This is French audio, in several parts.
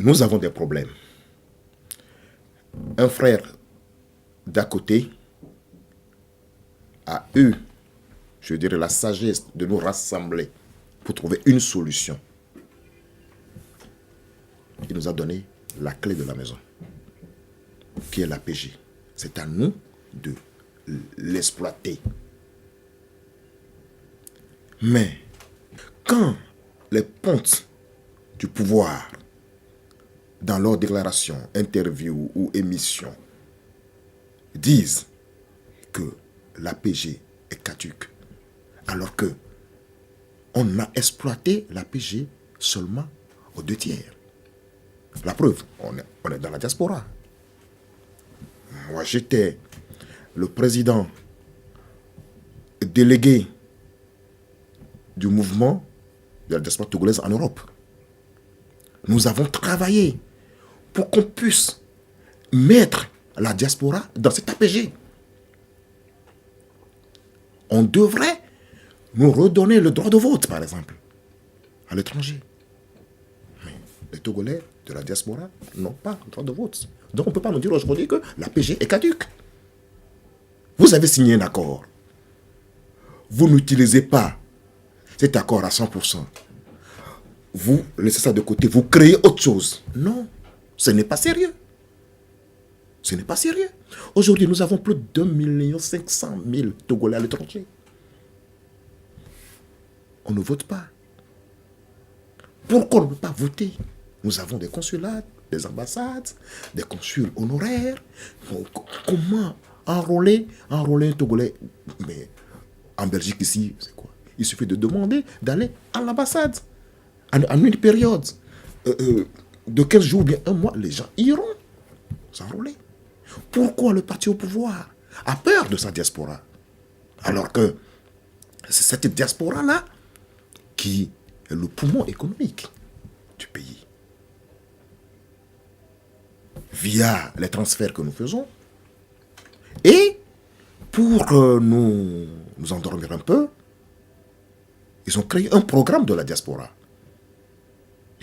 nous avons des problèmes. Un frère d'à côté a eu, je dirais, la sagesse de nous rassembler pour trouver une solution. Il nous a donné la clé de la maison, qui est l'APG. C'est à nous de l'exploiter. Mais quand les pontes du pouvoir, dans leurs déclarations, interviews ou émissions, disent que l'APG est caduque, alors que on a exploité l'APG seulement aux 2/3. La preuve, on est dans la diaspora. Moi, j'étais le président délégué du mouvement de la diaspora togolaise en Europe. Nous avons travaillé pour qu'on puisse mettre la diaspora dans cet APG. On devrait nous redonner le droit de vote, par exemple, à l'étranger. Mais les Togolais de la diaspora n'ont pas le droit de vote. Donc on ne peut pas nous dire aujourd'hui que l'APG est caduque. Vous avez signé un accord. Vous n'utilisez pas cet accord à 100%. Vous laissez ça de côté, vous créez autre chose. Non, ce n'est pas sérieux. Ce n'est pas sérieux. Aujourd'hui, nous avons plus de 2,5 million Togolais à l'étranger. On ne vote pas. Pourquoi on ne peut pas voter? Nous avons des consulats, des ambassades, des consuls honoraires. Comment enrôler un Togolais? Mais en Belgique ici, c'est quoi? Il suffit de demander d'aller à l'ambassade. En une période de 15 jours, bien un mois, les gens iront s'enrôler. Pourquoi le parti au pouvoir a peur de sa diaspora? Alors que c'est cette diaspora-là qui est le poumon économique du pays. Via les transferts que nous faisons. Et pour nous endormir un peu, ils ont créé un programme de la diaspora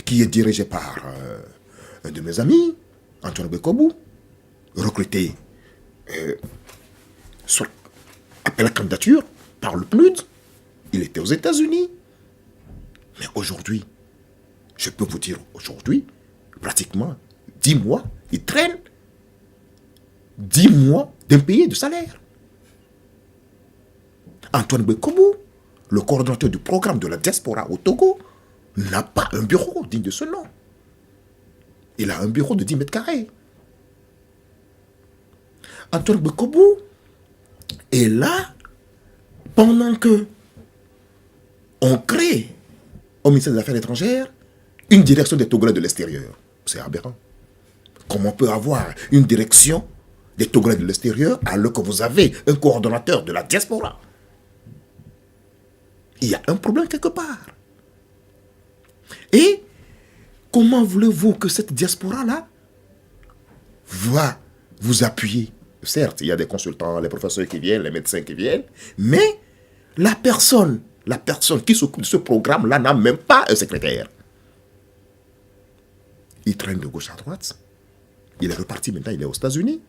qui est dirigé par un de mes amis, Antoine Bekobou, recruté après la candidature par le PNUD. Il était aux États-Unis. Mais aujourd'hui, je peux vous dire aujourd'hui, pratiquement 10 mois, il traîne 10 mois d'impayés de salaire. Antoine Bekobou, le coordonnateur du programme de la diaspora au Togo, n'a pas un bureau digne de ce nom. Il a un bureau de 10 mètres carrés. Antoine Bekobou est là pendant que on crée au ministère des Affaires étrangères une direction des Togolais de l'extérieur. C'est aberrant. Comment on peut avoir une direction des Togolais de l'extérieur alors que vous avez un coordonnateur de la diaspora? Il y a un problème quelque part. Et comment voulez-vous que cette diaspora-là va vous appuyer? Certes, il y a des consultants, les professeurs qui viennent, les médecins qui viennent, mais la personne qui s'occupe de ce programme-là n'a même pas un secrétaire. Il traîne de gauche à droite. Il est reparti maintenant, il est aux États-Unis.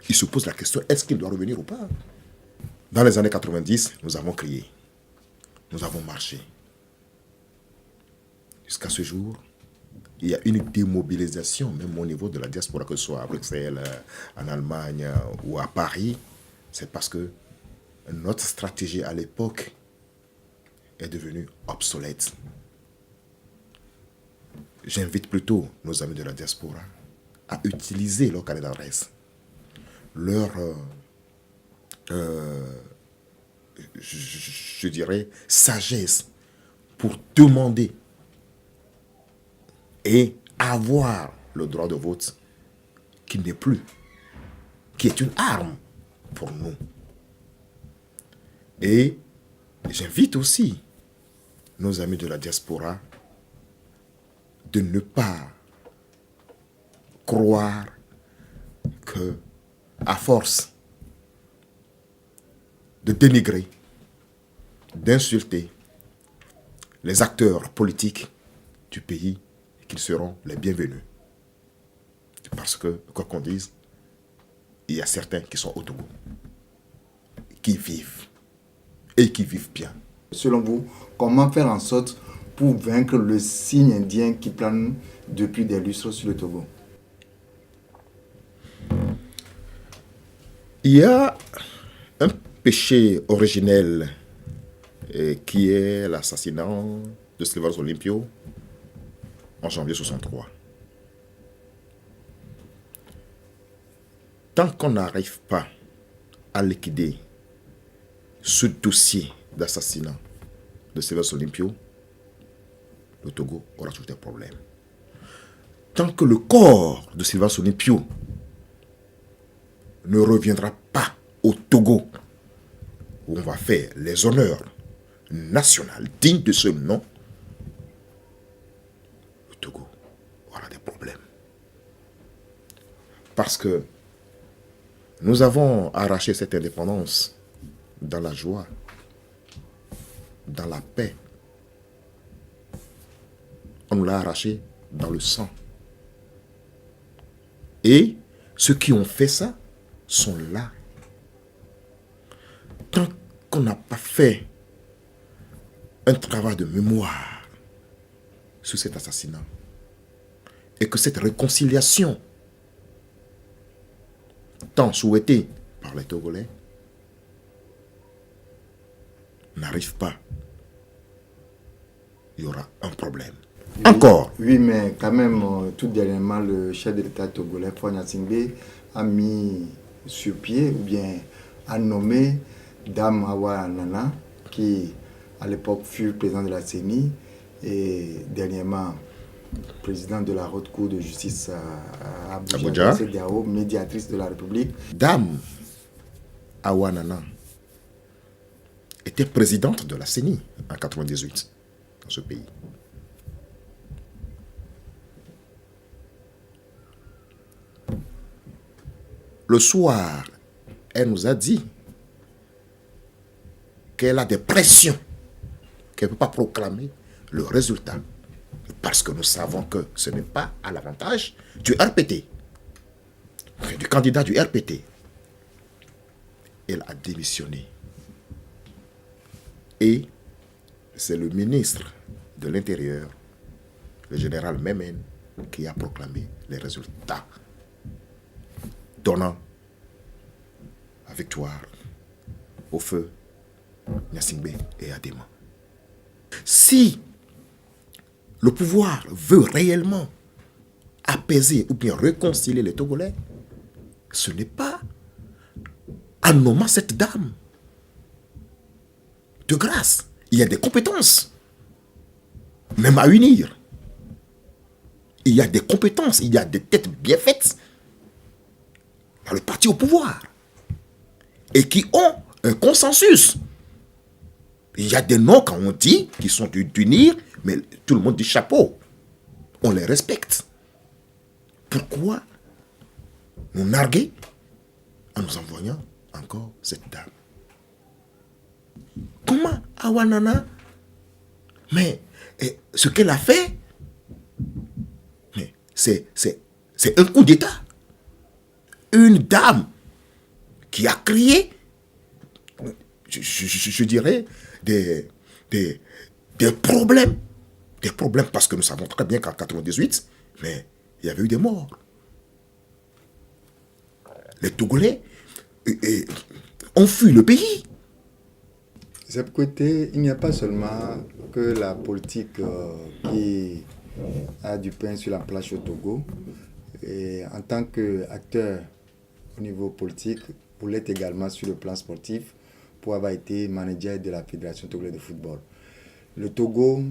Il se pose la question, est-ce qu'il doit revenir ou pas? Dans les années 90, nous avons crié. Nous avons marché. Jusqu'à ce jour, il y a une démobilisation, même au niveau de la diaspora, que ce soit à Bruxelles, en Allemagne ou à Paris. C'est parce que notre stratégie à l'époque est devenue obsolète. J'invite plutôt nos amis de la diaspora à utiliser leur carnet d'adresse, leur, je dirais, sagesse pour demander et avoir le droit de vote qui n'est plus, qui est une arme pour nous. Et j'invite aussi nos amis de la diaspora de ne pas croire que, à force de dénigrer, d'insulter les acteurs politiques du pays, qu'ils seront les bienvenus. Parce que, quoi qu'on dise, il y a certains qui sont au Togo, qui vivent, et qui vivent bien. Selon vous, comment faire en sorte pour vaincre le cygne indien qui plane depuis des lustres sur le Togo? Il y a un péché originel qui est l'assassinat de Sylvanus Olympio en janvier 63. Tant qu'on n'arrive pas à liquider ce dossier d'assassinat de Sylvanus Olympio, le Togo aura toujours des problèmes. Tant que le corps de Sylvanus Olympio ne reviendra pas au Togo, où on va faire les honneurs nationaux dignes de ce nom, le Togo aura des problèmes. Parce que nous avons arraché cette indépendance dans la joie, dans la paix. On nous l'a arraché dans le sang. Et ceux qui ont fait ça sont là. Tant qu'on n'a pas fait un travail de mémoire sur cet assassinat et que cette réconciliation tant souhaitée par les Togolais n'arrive pas, il y aura un problème. Oui, Encore. Oui, mais quand même, tout dernièrement, le chef de l'État togolais, Faure Gnassingbé, a mis sur pied, ou bien a nommé Dame Awa Nana, qui à l'époque fut président de la CENI et dernièrement président de la Haute Cour de justice à Abuja, CEDEAO, médiatrice de la République. Dame Awa Nana était présidente de la CENI en 1998 dans ce pays. Le soir, elle nous a dit qu'elle a des pressions, qu'elle ne peut pas proclamer le résultat. Parce que nous savons que ce n'est pas à l'avantage du RPT, du candidat du RPT. Elle a démissionné. Et c'est le ministre de l'Intérieur, le général Memen, qui a proclamé les résultats, donnant la victoire au feu Gnassingbé et Adema. Si le pouvoir veut réellement apaiser ou bien réconcilier les Togolais, ce n'est pas en nommant cette dame. De grâce, il y a des compétences, même à unir. Il y a des compétences, il y a des têtes bien faites dans le parti au pouvoir et qui ont un consensus. Il y a des noms, quand on dit, qui sont d'unir, mais tout le monde dit chapeau. On les respecte. Pourquoi nous narguer en nous envoyant encore cette dame? Comment Awa Nana, mais ce qu'elle a fait, mais c'est un coup d'État. Une dame qui a créé, je dirais, des problèmes. Des problèmes parce que nous savons très bien qu'en 1998, mais il y avait eu des morts. Les Togolais ont fui le pays. De ce côté, il n'y a pas seulement que la politique qui a du pain sur la planche au Togo. Et en tant qu'acteur au niveau politique, vous l'êtes également sur le plan sportif pour avoir été manager de la Fédération togolaise de football. Le Togo,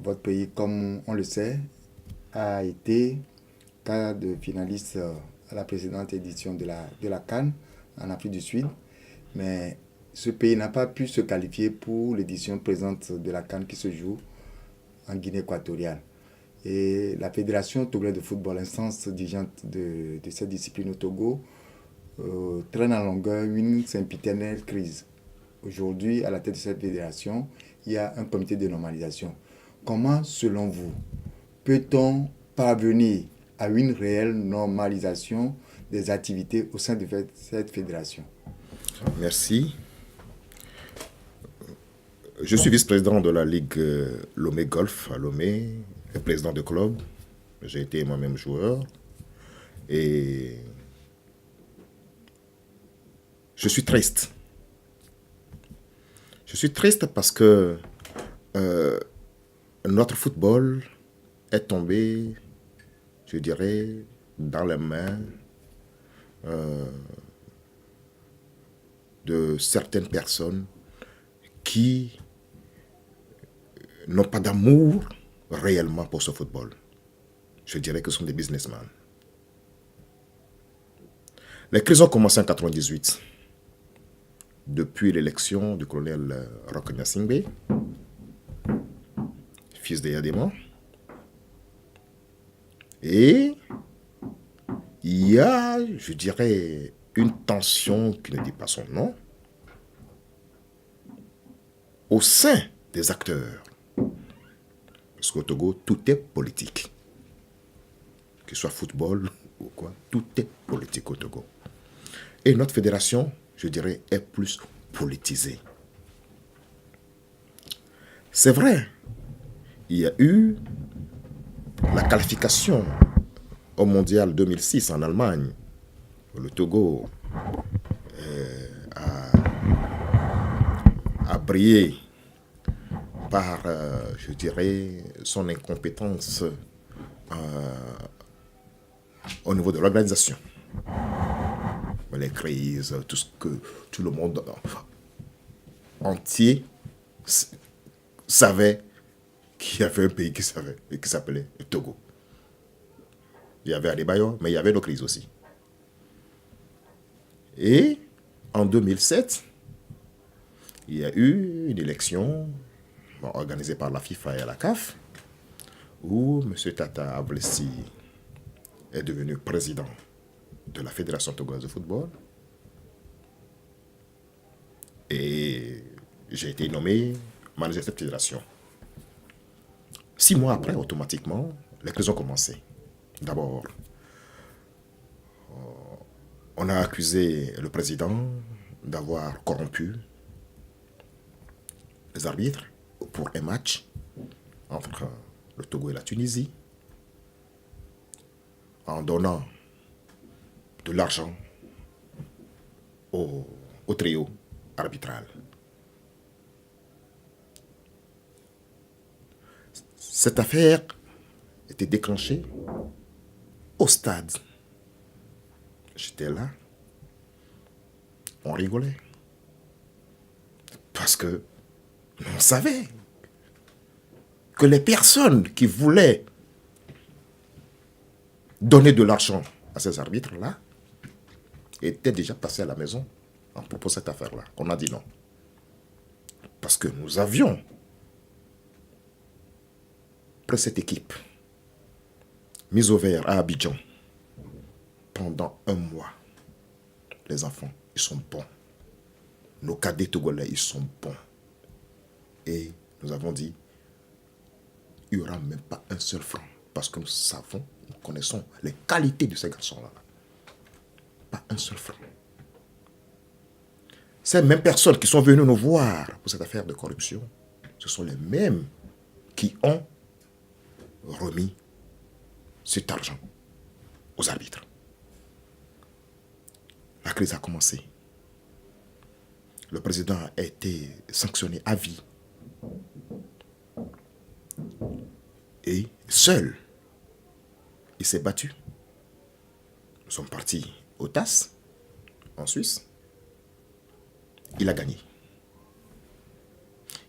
votre pays, comme on le sait, a été quart de finaliste à la précédente édition de la CAN en Afrique du Sud. Mais ce pays n'a pas pu se qualifier pour l'édition présente de la CAN qui se joue en Guinée équatoriale. Et la Fédération togolaise de football, instance dirigeante de cette discipline au Togo, traîne en longueur une sempiternelle crise. Aujourd'hui, à la tête de cette fédération, il y a un comité de normalisation. Comment, selon vous, peut-on parvenir à une réelle normalisation des activités au sein de cette fédération? Merci. Je suis vice-président de la Ligue Lomé Golf à Lomé, et président de club. J'ai été moi-même joueur. Et je suis triste. Je suis triste parce que notre football est tombé, je dirais, dans les mains de certaines personnes qui n'ont pas d'amour réellement pour ce football. Je dirais que ce sont des businessmen. Les crises ont commencé en 1998, depuis l'élection du colonel Roch Singbe, fils de Yadema. Et il y a, je dirais, une tension qui ne dit pas son nom au sein des acteurs. Parce qu'au Togo, tout est politique. Que ce soit football ou quoi, tout est politique au Togo. Et notre fédération, je dirais, est plus politisée. C'est vrai, il y a eu la qualification au Mondial 2006 en Allemagne. Le Togo a brillé par, je dirais, son incompétence au niveau de l'organisation. Les crises, tout ce que tout le monde entier savait qu'il y avait un pays qui s'appelait le Togo. Il y avait Adebayor, mais il y avait nos crises aussi. Et en 2007, il y a eu une élection organisée par la FIFA et la CAF, où M. Tata Ablessi est devenu président de la Fédération togolaise de football. Et j'ai été nommé manager de cette fédération. 6 mois après, automatiquement, les crises ont commencé. D'abord, on a accusé le président d'avoir corrompu les arbitres pour un match entre le Togo et la Tunisie, en donnant de l'argent au trio arbitral. Cette affaire était déclenchée au stade. J'étais là. On rigolait. Parce que on savait que les personnes qui voulaient donner de l'argent à ces arbitres-là étaient déjà passées à la maison en proposant cette affaire-là. On a dit non. Parce que nous avions pris cette équipe mise au vert à Abidjan pendant 1 mois. Les enfants, ils sont bons. Nos cadets togolais, ils sont bons. Et nous avons dit, il n'y aura même pas un seul franc. Parce que nous savons, nous connaissons les qualités de ces garçons-là. Pas un seul franc. Ces mêmes personnes qui sont venues nous voir pour cette affaire de corruption, ce sont les mêmes qui ont remis cet argent aux arbitres. La crise a commencé. Le président a été sanctionné à vie. Et seul, il s'est battu. Nous sommes partis au TAS, en Suisse. Il a gagné.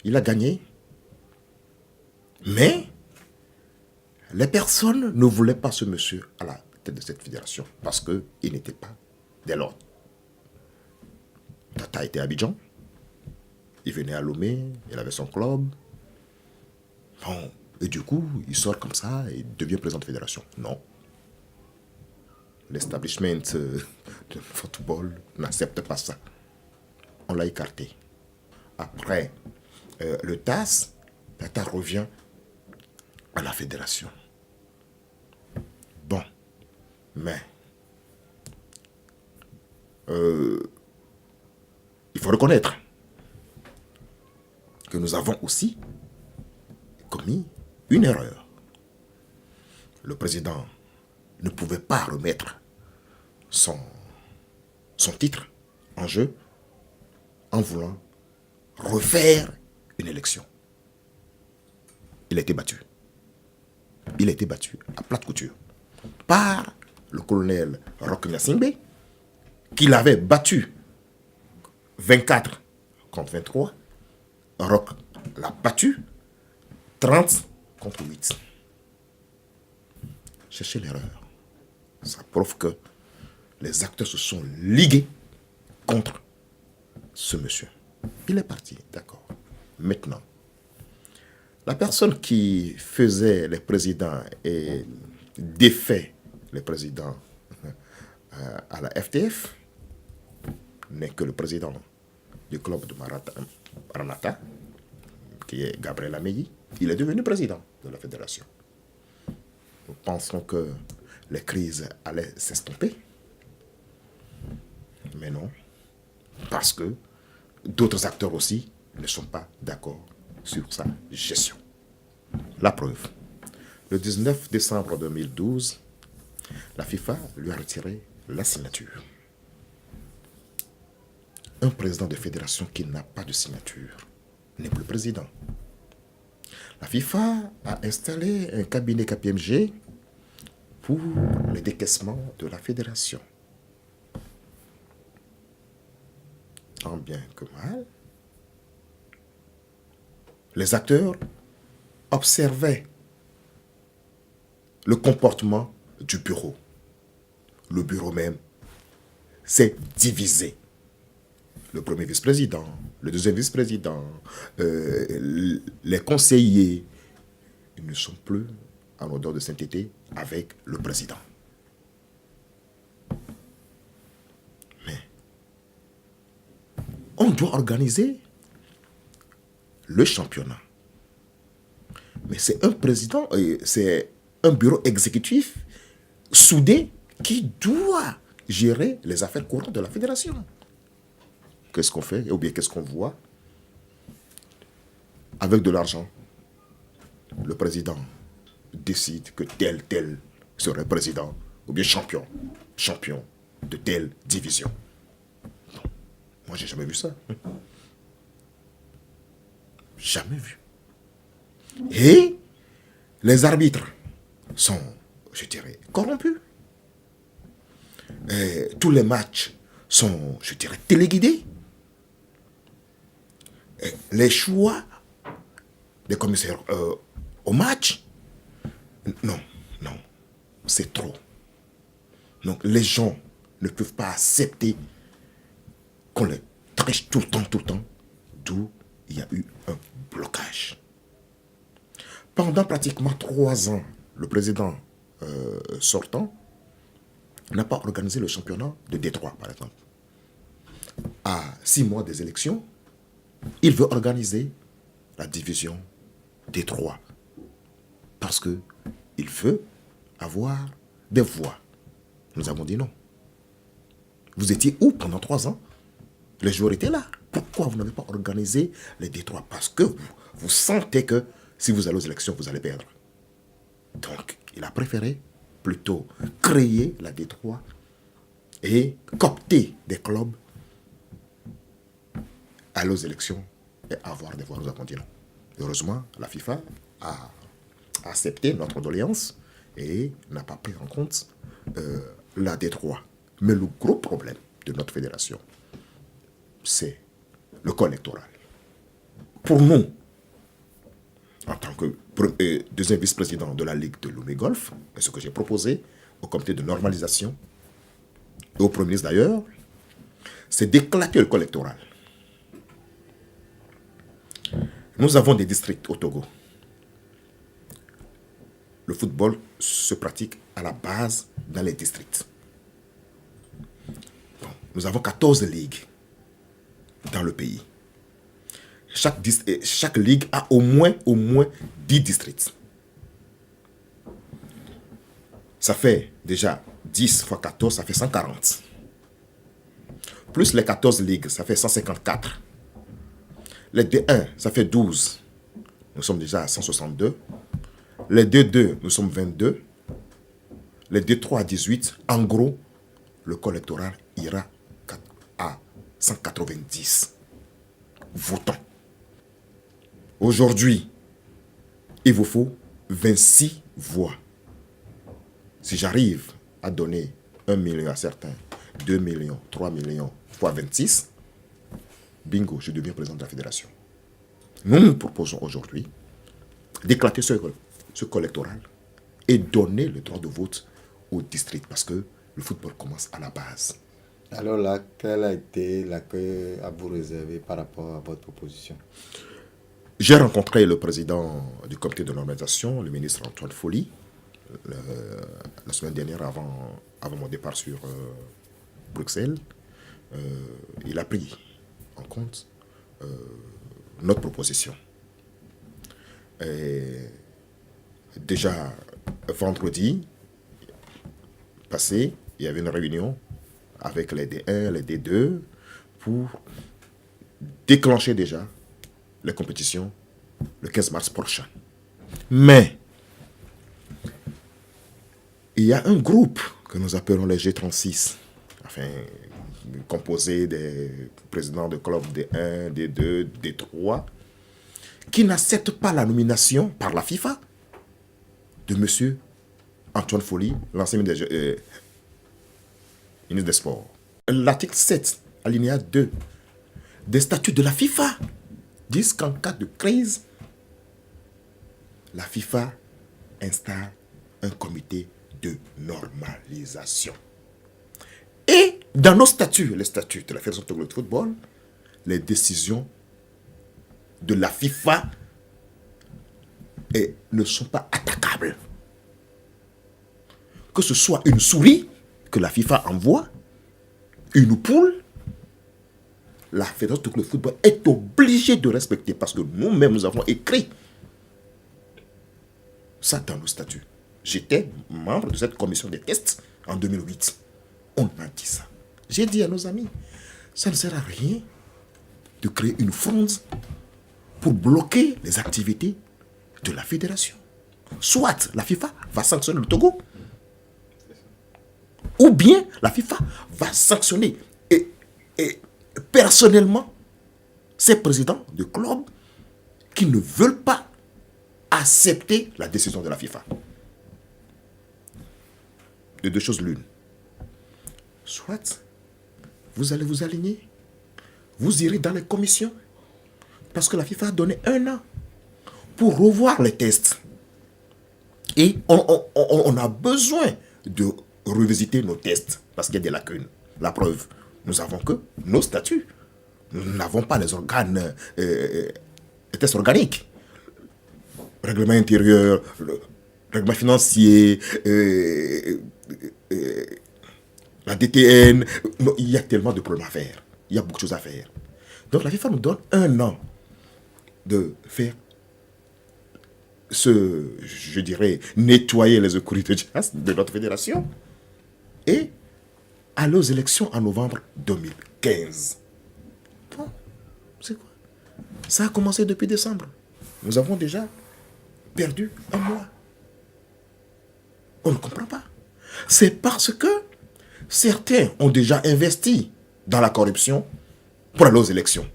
Il a gagné, mais les personnes ne voulaient pas ce monsieur à la tête de cette fédération parce qu'il n'était pas de l'ordre. Tata était à Abidjan. Il venait à Lomé, il avait son club. Bon, et du coup, il sort comme ça et devient président de fédération. Non. L'establishment de football n'accepte pas ça. On l'a écarté. Après le TAS, Tata revient à la fédération. Bon, Mais il faut reconnaître que nous avons aussi commis une erreur. Le président ne pouvait pas remettre son titre en jeu en voulant refaire une élection. Il a été battu. Il a été battu à plate couture par le colonel Roch Gnassingbé, qui l'avait battu 24 contre 23. Roch l'a battu 30 contre 8. Cherchez l'erreur. Ça prouve que les acteurs se sont ligués contre ce monsieur. Il est parti, d'accord. Maintenant, la personne qui faisait les présidents et défait les présidents à la FTF n'est que le président du club de Maranatha, qui est Gabriel Ameyi. Il est devenu président de la fédération. Nous pensons que les crises allaient s'estomper. Mais non, parce que d'autres acteurs aussi ne sont pas d'accord sur sa gestion. La preuve, le 19 décembre 2012, la FIFA lui a retiré la signature. Un président de fédération qui n'a pas de signature n'est plus président. La FIFA a installé un cabinet KPMG pour le décaissement de la fédération. Tant bien que mal, les acteurs observaient le comportement du bureau. Le bureau même s'est divisé. Le premier vice-président, le deuxième vice-président, les conseillers, ils ne sont plus en odeur de sainteté avec le président. Mais on doit organiser le championnat. Mais c'est un président, c'est un bureau exécutif soudé qui doit gérer les affaires courantes de la fédération. Qu'est-ce qu'on fait? Ou bien qu'est-ce qu'on voit? Avec de l'argent, le président décide que tel serait président, ou bien champion de telle division. Non. Moi, j'ai jamais vu ça. Jamais vu. Et les arbitres sont, je dirais, corrompus. Et tous les matchs sont, je dirais, téléguidés. Et les choix des commissaires au match, non, c'est trop. Donc les gens ne peuvent pas accepter qu'on les triche tout le temps, d'où il y a eu un blocage. Pendant pratiquement 3 ans, le président sortant n'a pas organisé le championnat de Détroit, par exemple. À 6 mois des élections, il veut organiser la division Détroit parce qu'il veut avoir des voix. Nous avons dit non. Vous étiez où pendant 3 ans? Les joueurs étaient là. Pourquoi vous n'avez pas organisé les Détroits? Parce que vous sentez que si vous allez aux élections, vous allez perdre. Donc, il a préféré plutôt créer la Détroit et coopter des clubs, aller aux élections et avoir des voix. Nous avons dit non. Heureusement, la FIFA a accepté notre doléance et n'a pas pris en compte la Détroit. Mais le gros problème de notre fédération, c'est le corps électoral. Pour nous, en tant que deuxième vice-président de la Ligue de Lomé Golf, et ce que j'ai proposé au comité de normalisation et au Premier ministre d'ailleurs, c'est d'éclater le corps électoral. Nous avons des districts au Togo. Le football se pratique à la base dans les districts. Bon, nous avons 14 ligues dans le pays. Chaque ligue a au moins 10 districts. ça fait déjà 10 fois 14, ça fait 140. Plus les 14 ligues, ça fait 154. Les D1, ça fait 12. Nous sommes déjà à 162. Les D2, nous sommes 22. Les D3 à 18. En gros, le corps électoral ira à 190 votants. Aujourd'hui, il vous faut 26 voix. Si j'arrive à donner 1 million à certains, 2 millions, 3 millions, fois 26, bingo, je deviens président de la fédération. Nous proposons aujourd'hui d'éclater ce corps électoral et donner le droit de vote au district parce que le football commence à la base. Alors là, quel a été l'accueil à vous réserver par rapport à votre proposition? J'ai rencontré le président du comité de normalisation, le ministre Antoine Folly, la semaine dernière avant mon départ sur Bruxelles. Il a pris en compte notre proposition. Et déjà, vendredi passé, il y avait une réunion avec les D1, les D2 pour déclencher déjà les compétitions le 15 mars prochain. Mais il y a un groupe que nous appelons les G36, enfin, composé des présidents de clubs D1, D2, D3, qui n'acceptent pas la nomination par la FIFA de M. Antoine Folly, l'ancien ministre des Sports. L'article 7, alinéa 2, des statuts de la FIFA disent qu'en cas de crise, la FIFA installe un comité de normalisation. Et dans nos statuts, les statuts de la Fédération togolaise de football, les décisions de la FIFA ne sont pas attaquables. Que ce soit une souris que la FIFA envoie, une poule, la Fédération togolaise de football est obligée de respecter parce que nous-mêmes, nous avons écrit ça dans nos statuts. J'étais membre de cette commission des tests en 2008. On a dit ça. J'ai dit à nos amis, ça ne sert à rien de créer une fronde pour bloquer les activités de la fédération. Soit la FIFA va sanctionner le Togo, ou bien la FIFA va sanctionner et personnellement ces présidents de clubs qui ne veulent pas accepter la décision de la FIFA. De deux choses l'une. Soit vous allez vous aligner, vous irez dans les commissions, parce que la FIFA a donné 1 an pour revoir les tests. Et on a besoin de revisiter nos tests, parce qu'il y a des lacunes. La preuve, nous avons que nos statuts. Nous n'avons pas les organes, les tests organiques. Règlement intérieur, le règlement financier, la DTN, il y a tellement de problèmes à faire. Il y a beaucoup de choses à faire. Donc la FIFA nous donne 1 an de faire je dirais, nettoyer les écuries de jazz de notre fédération et aller aux élections en novembre 2015. Bon, c'est quoi? Ça a commencé depuis décembre. Nous avons déjà perdu 1 mois. On ne comprend pas. C'est parce que certains ont déjà investi dans la corruption pour aller aux élections.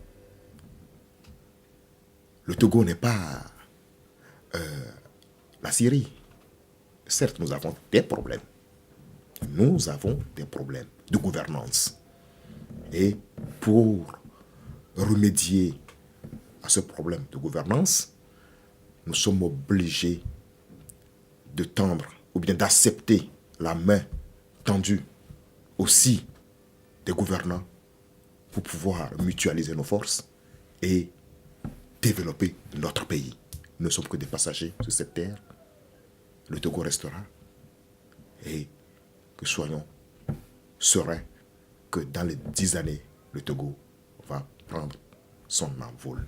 Le Togo n'est pas la Syrie. Certes, nous avons des problèmes. Nous avons des problèmes de gouvernance. Et pour remédier à ce problème de gouvernance, nous sommes obligés de tendre ou bien d'accepter la main tendue aussi des gouvernants pour pouvoir mutualiser nos forces et développer notre pays. Nous ne sommes que des passagers sur cette terre. Le Togo restera. Et que soyons sereins que dans les 10 années, le Togo va prendre son envol.